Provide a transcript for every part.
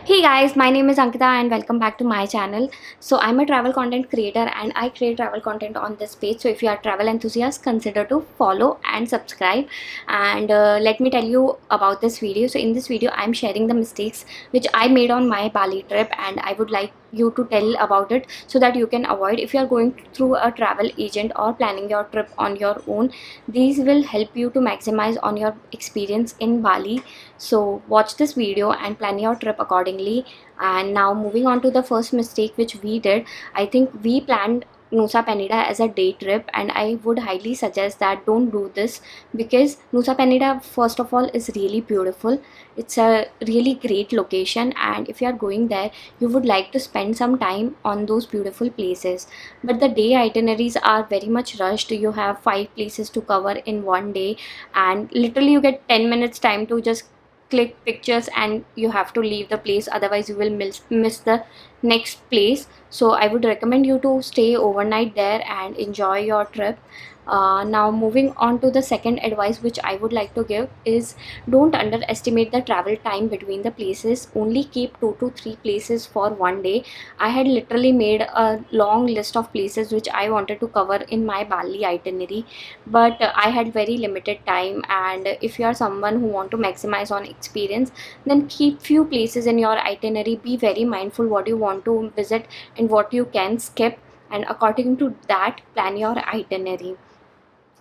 Hey guys, my name is Ankita and welcome back to my channel. So I'm a travel content creator and I create travel content on this page. So if you are travel enthusiast, consider to follow and subscribe. And let me tell you about this video. So in this video, I'm sharing the mistakes which I made on my Bali trip, and I would like you to tell about it so that you can avoid if you are going through a travel agent or planning your trip on your own. These will help you to maximize on your experience in Bali. So watch this video and plan your trip accordingly. And now moving on to the first mistake which we did. I think we planned Nusa Penida as a day trip, and I would highly suggest that don't do this, because Nusa Penida first of all is really beautiful. It's a really great location, and if you are going there, you would like to spend some time on those beautiful places. But the day itineraries are very much rushed. You have 5 places to cover in one day, and literally you get 10 minutes time to just click pictures and you have to leave the place, otherwise you will miss the next place. So I would recommend you to stay overnight there and enjoy your trip. Now moving on to the second advice which I would like to give is, don't underestimate the travel time between the places. Only keep 2 to 3 places for one day. I had literally made a long list of places which I wanted to cover in my Bali itinerary, but I had very limited time. And if you are someone who want to maximize on experience, then keep few places in your itinerary. Be very mindful what you want to visit and what you can skip, and according to that plan your itinerary.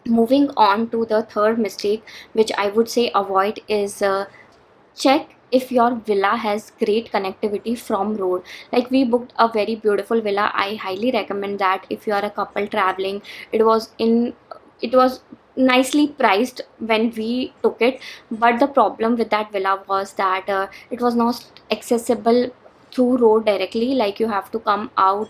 Moving on to the third mistake which I would say avoid is, check if your villa has great connectivity from road. Like, we booked a very beautiful villa. I highly recommend that if you are a couple traveling. It was nicely priced when we took it, but the problem with that villa was that it was not accessible through road directly. Like, you have to come out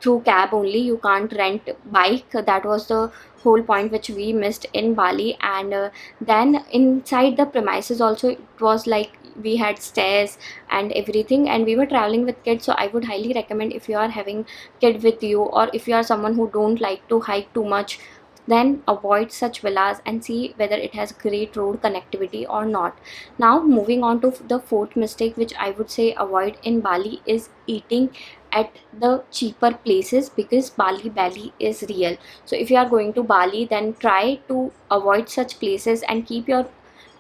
through cab only, you can't rent bike. That was the whole point which we missed in Bali. And then inside the premises also, it was like we had stairs and everything, and we were traveling with kids. So I would highly recommend, if you are having kid with you, or if you are someone who don't like to hike too much, then avoid such villas and see whether it has great road connectivity or not. Now moving on to the fourth mistake which I would say avoid in Bali is eating at the cheaper places, because Bali Belly is real. So if you are going to Bali, then try to avoid such places and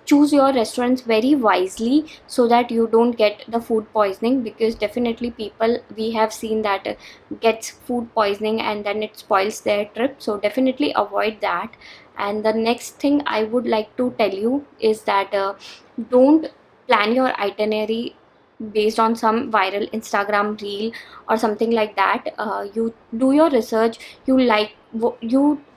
choose your restaurants very wisely so that you don't get the food poisoning, because definitely people, we have seen that gets food poisoning and then it spoils their trip. So definitely avoid that. And the next thing I would like to tell you is that don't plan your itinerary based on some viral Instagram reel or something like that. You do your research, you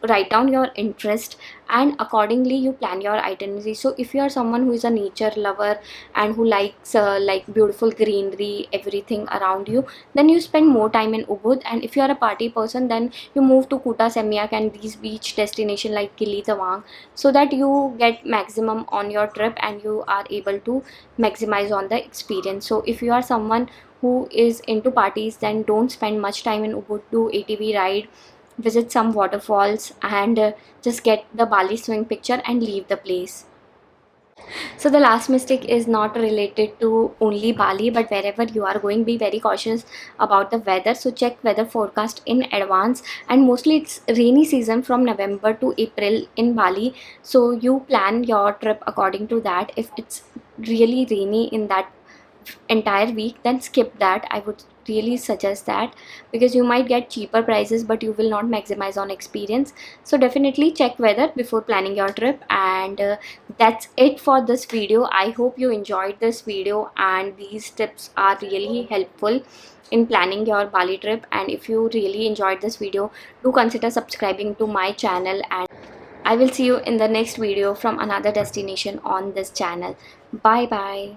write down your interest, and accordingly you plan your itinerary. So if you are someone who is a nature lover and who likes like beautiful greenery, everything around you, then you spend more time in Ubud. And if you are a party person, then you move to Kuta Semiak and these beach destination like Gili Tawang, so that you get maximum on your trip and you are able to maximize on the experience. So if you are someone who is into parties, then don't spend much time in Ubud. Do ATV ride, visit some waterfalls, and just get the Bali swing picture and leave the place. So the last mistake is not related to only Bali, but wherever you are going, be very cautious about the weather. So check weather forecast in advance, and mostly it's rainy season from November to April in Bali. So you plan your trip according to that. If it's really rainy in that entire week, then skip that. I would really suggest that, because you might get cheaper prices but you will not maximize on experience. So definitely check weather before planning your trip. And that's it for this video. I hope you enjoyed this video and these tips are really helpful in planning your Bali trip. And if you really enjoyed this video, do consider subscribing to my channel, and I will see you in the next video from another destination on this channel. Bye bye.